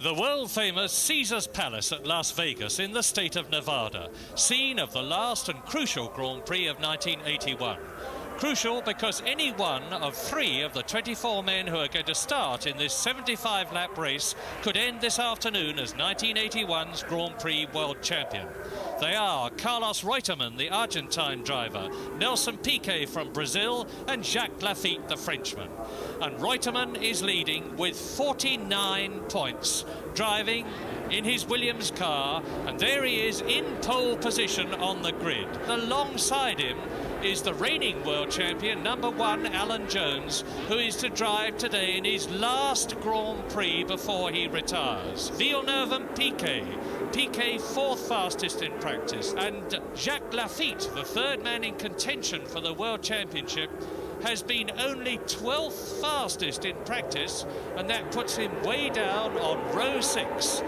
The world-famous Caesars Palace at Las Vegas in the state of Nevada, scene of the last and crucial Grand Prix of 1981. Crucial because any one of 3 of the 24 men who are going to start in this 75-lap race could end this afternoon as 1981's Grand Prix world champion. They are Carlos Reutemann, the Argentine driver, Nelson Piquet from Brazil, and Jacques Laffite, the Frenchman. And Reutemann is leading with 49 points, driving in his Williams car, and there he is in pole position on the grid. Alongside him is the reigning world champion, number 1, Alan Jones, who is to drive today in his last Grand Prix before he retires. Villeneuve and Piquet. Piquet 4th fastest in practice, and Jacques Laffite, the 3rd man in contention for the world championship, has been only 12th fastest in practice, and that puts him way down on row 6.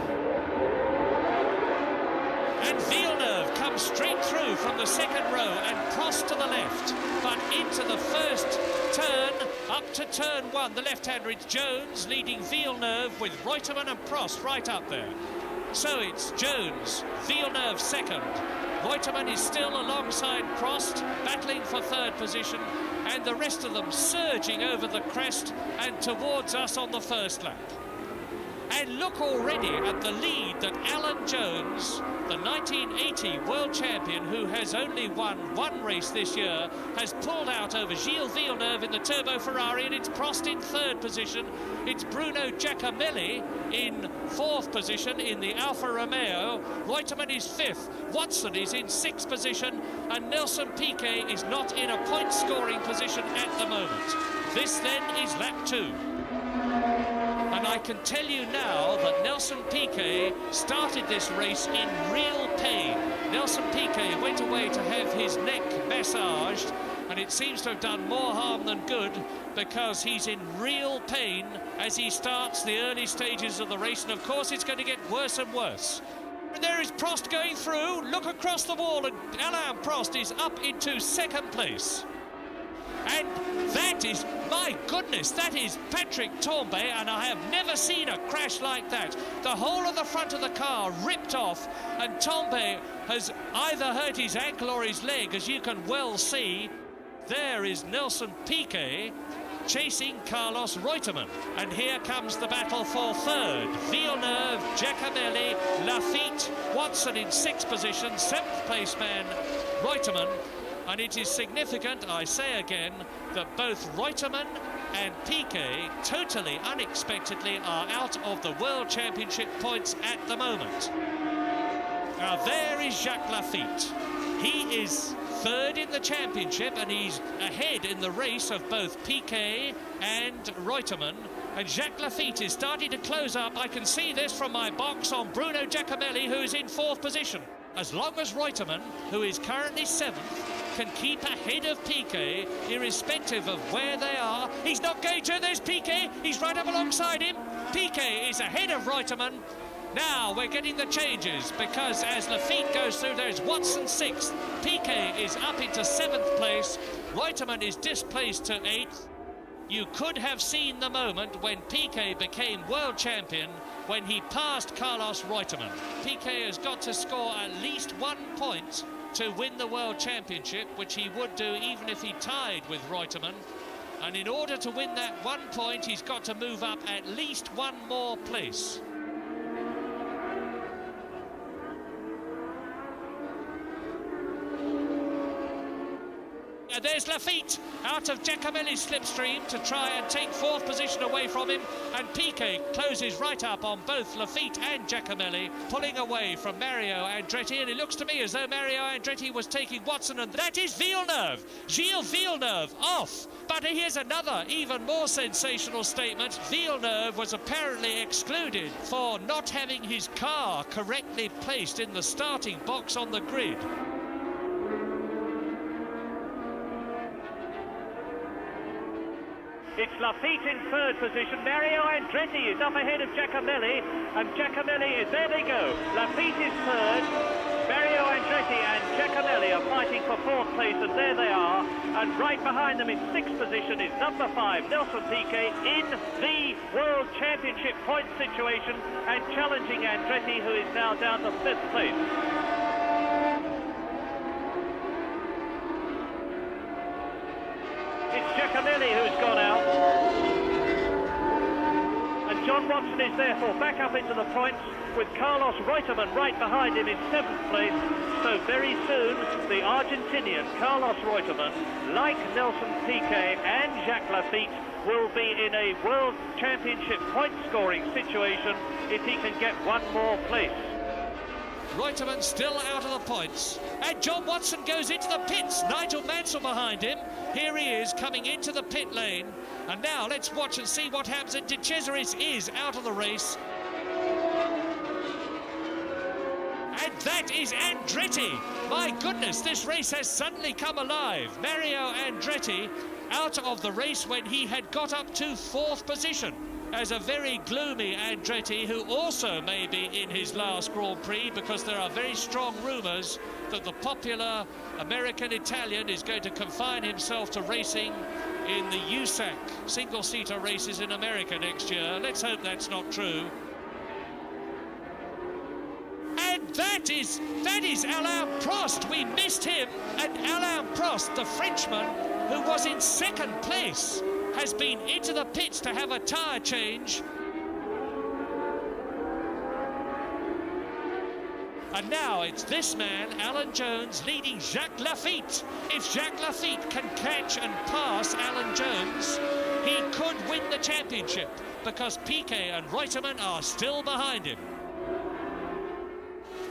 And Villeneuve comes straight through from the 2nd row and Prost to the left, but into the first turn, up to turn 1. The left-hander, it's Jones leading Villeneuve with Reutemann and Prost right up there. So it's Jones, Villeneuve 2nd. Reutemann is still alongside Prost, battling for 3rd position, and the rest of them surging over the crest and towards us on the first lap. And look already at the lead that Alan Jones, the 1980 world champion who has only won 1 race this year, has pulled out over Gilles Villeneuve in the Turbo Ferrari, and it's Prost in 3rd position. It's Bruno Giacomelli in 4th position in the Alfa Romeo. Reutemann is 5th. Watson is in 6th position, and Nelson Piquet is not in a point-scoring position at the moment. This then is lap 2. And I can tell you now that Nelson Piquet started this race in real pain. Nelson Piquet went away to have his neck massaged, and it seems to have done more harm than good because he's in real pain as he starts the early stages of the race, and of course it's going to get worse and worse. And there is Prost going through. Look across the wall, and Alain Prost is up into 2nd place. And that is, my goodness, that is Patrick Tambay, and I have never seen a crash like that. The whole of the front of the car ripped off, and Tambay has either hurt his ankle or his leg, as you can well see. There is Nelson Piquet chasing Carlos Reutemann. And here comes the battle for 3rd. Villeneuve, Giacomelli, Laffite, Watson in 6th position, 7th place man Reutemann. And it is significant, I say again, that both Reutemann and Piquet, totally unexpectedly, are out of the World Championship points at the moment. Now there is Jacques Laffite. He is 3rd in the championship, and he's ahead in the race of both Piquet and Reutemann. And Jacques Laffite is starting to close up. I can see this from my box on Bruno Giacomelli, who is in 4th position. As long as Reutemann, who is currently 7th, can keep ahead of Piquet, irrespective of where they are. He's not going to. There's Piquet. He's right up alongside him. Piquet is ahead of Reutemann. Now we're getting the changes, because as Laffite goes through, there's Watson 6th. Piquet is up into 7th place. Reutemann is displaced to 8th. You could have seen the moment when Piquet became world champion when he passed Carlos Reutemann. Piquet has got to score at least 1 point to win the World Championship, which he would do even if he tied with Reutemann. And in order to win that 1 point, he's got to move up at least 1 more place. There's Laffite out of Giacomelli's slipstream to try and take 4th position away from him, and Piquet closes right up on both Laffite and Giacomelli, pulling away from Mario Andretti, and it looks to me as though Mario Andretti was taking Watson, and that is Villeneuve. Gilles Villeneuve off. But here's another even more sensational statement. Villeneuve was apparently excluded for not having his car correctly placed in the starting box on the grid. It's Lafitte in third position. Mario Andretti is up ahead of Giacomelli, and Giacomelli is, there they go. Lafitte is third. Mario Andretti and Giacomelli are fighting for fourth place, and there they are. And right behind them in sixth position is number 5, Nelson Piquet, in the World Championship point situation and challenging Andretti, who is now down to fifth place. It's Giacomelli who's gone out. And John Watson is therefore back up into the points with Carlos Reutemann right behind him in seventh place. So very soon, the Argentinian Carlos Reutemann, like Nelson Piquet and Jacques Lafitte, will be in a World Championship point-scoring situation if he can get one more place. Reutemann still out of the points, and John Watson goes into the pits. Nigel Mansell behind him. Here he is coming into the pit lane, and now let's watch and see what happens. And De Cesaris is out of the race, and that is Andretti. My goodness, this race has suddenly come alive. Mario Andretti out of the race when he had got up to fourth position, as a very gloomy Andretti, who also may be in his last Grand Prix, because there are very strong rumours that the popular American Italian is going to confine himself to racing in the USAC single-seater races in America next year. Let's hope that's not true. And that is Alain Prost. We missed him, and Alain Prost, the Frenchman, who was in second place, has been into the pits to have a tyre change. And now it's this man, Alan Jones, leading Jacques Lafitte. If Jacques Lafitte can catch and pass Alan Jones, he could win the championship, because Piquet and Reutemann are still behind him.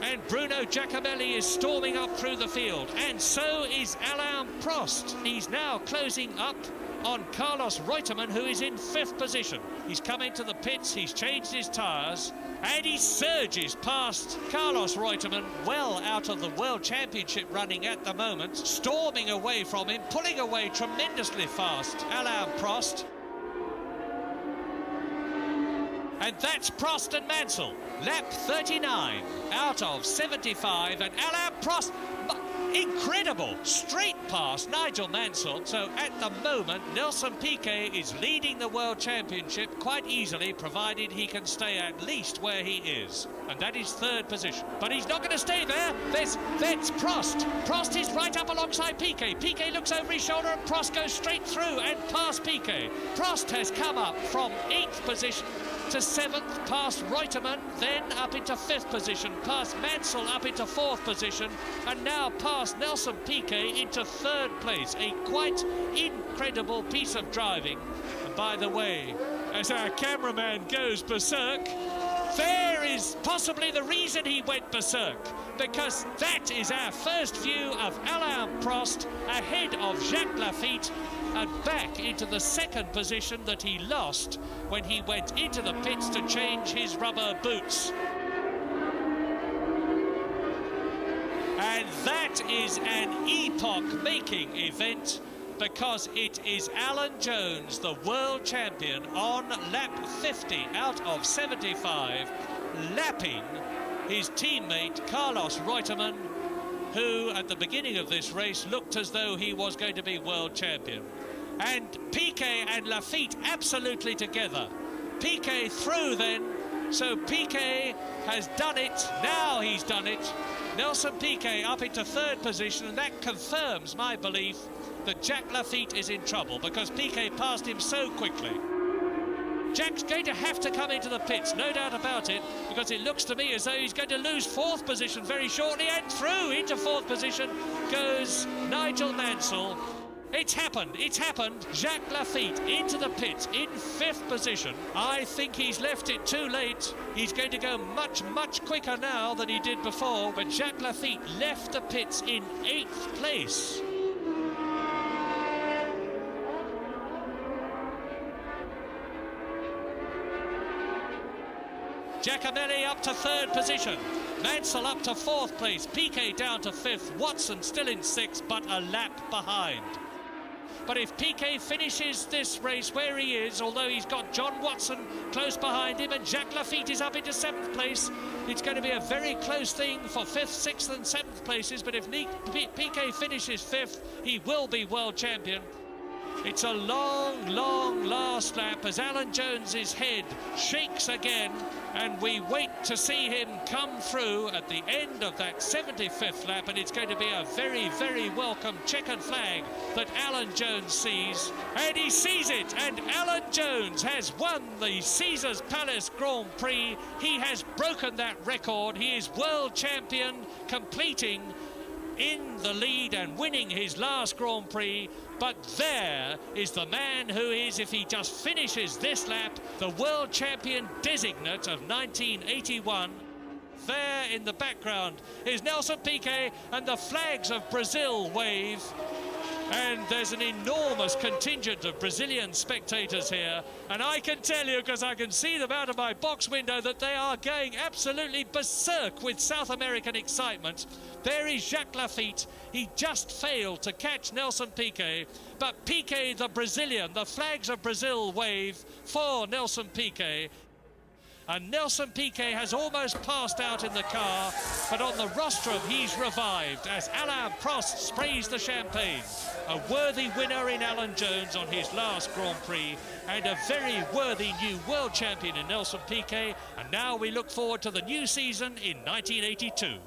And Bruno Giacomelli is storming up through the field, and so is Alain Prost. He's now closing up on Carlos Reutemann, who is in fifth position. He's come into the pits, he's changed his tyres, and he surges past Carlos Reutemann, well out of the World Championship running at the moment, storming away from him, pulling away tremendously fast, Alain Prost. And that's Prost and Mansell, lap 39 out of 75, and Alain Prost, incredible, straight past Nigel Mansell. So at the moment, Nelson Piquet is leading the World Championship quite easily, provided he can stay at least where he is, and that is third position. But he's not going to stay there. That's Prost. Prost is right up alongside Piquet. Piquet looks over his shoulder, and Prost goes straight through and past Piquet. Prost has come up from 8th position to 7th, past Reutemann, then up into 5th position, past Mansell up into 4th position, and now past Nelson Piquet into 3rd place. A quite incredible piece of driving. And by the way, as our cameraman goes berserk, there is possibly the reason he went berserk, because that is our first view of Alain Prost ahead of Jacques Lafitte, and back into the 2nd position that he lost when he went into the pits to change his rubber boots. And that is an epoch-making event, because it is Alan Jones, the world champion, on lap 50 out of 75, lapping his teammate Carlos Reutemann, who at the beginning of this race looked as though he was going to be world champion. And Piquet and Lafitte absolutely together. Piquet through then, so Piquet has done it, now he's done it. Nelson Piquet up into 3rd position, and that confirms my belief that Jacques Lafitte is in trouble, because Piquet passed him so quickly. Jack's going to have to come into the pits, no doubt about it, because it looks to me as though he's going to lose 4th position very shortly, and through into 4th position goes Nigel Mansell. It's happened. Jacques Lafitte into the pits in 5th position. I think he's left it too late. He's going to go much, much quicker now than he did before, but Jacques Lafitte left the pits in 8th place. Giacomelli up to 3rd position, Mansell up to 4th place, Piquet down to 5th, Watson still in 6th, but a lap behind. But if Piquet finishes this race where he is, although he's got John Watson close behind him and Jacques Lafitte is up into 7th place, it's going to be a very close thing for 5th, 6th and 7th places. But if Piquet finishes 5th, he will be world champion. It's a long, long last lap as Alan Jones's head shakes again, and we wait to see him come through at the end of that 75th lap, and it's going to be a very, very welcome checkered flag that Alan Jones sees, and he sees it, and Alan Jones has won the Caesars Palace Grand Prix. He has broken that record. He is world champion, completing in the lead and winning his last Grand Prix. But there is the man who is, if he just finishes this lap, the world champion designate of 1981. There in the background is Nelson Piquet, and the flags of Brazil wave. And there's an enormous contingent of Brazilian spectators here, and I can tell you, because I can see them out of my box window, that they are going absolutely berserk with South American excitement. There is Jacques Lafitte. He just failed to catch Nelson Piquet, but Piquet the Brazilian, the flags of Brazil wave for Nelson Piquet. And Nelson Piquet has almost passed out in the car, but on the rostrum he's revived as Alain Prost sprays the champagne. A worthy winner in Alan Jones on his last Grand Prix, and a very worthy new world champion in Nelson Piquet. And now we look forward to the new season in 1982.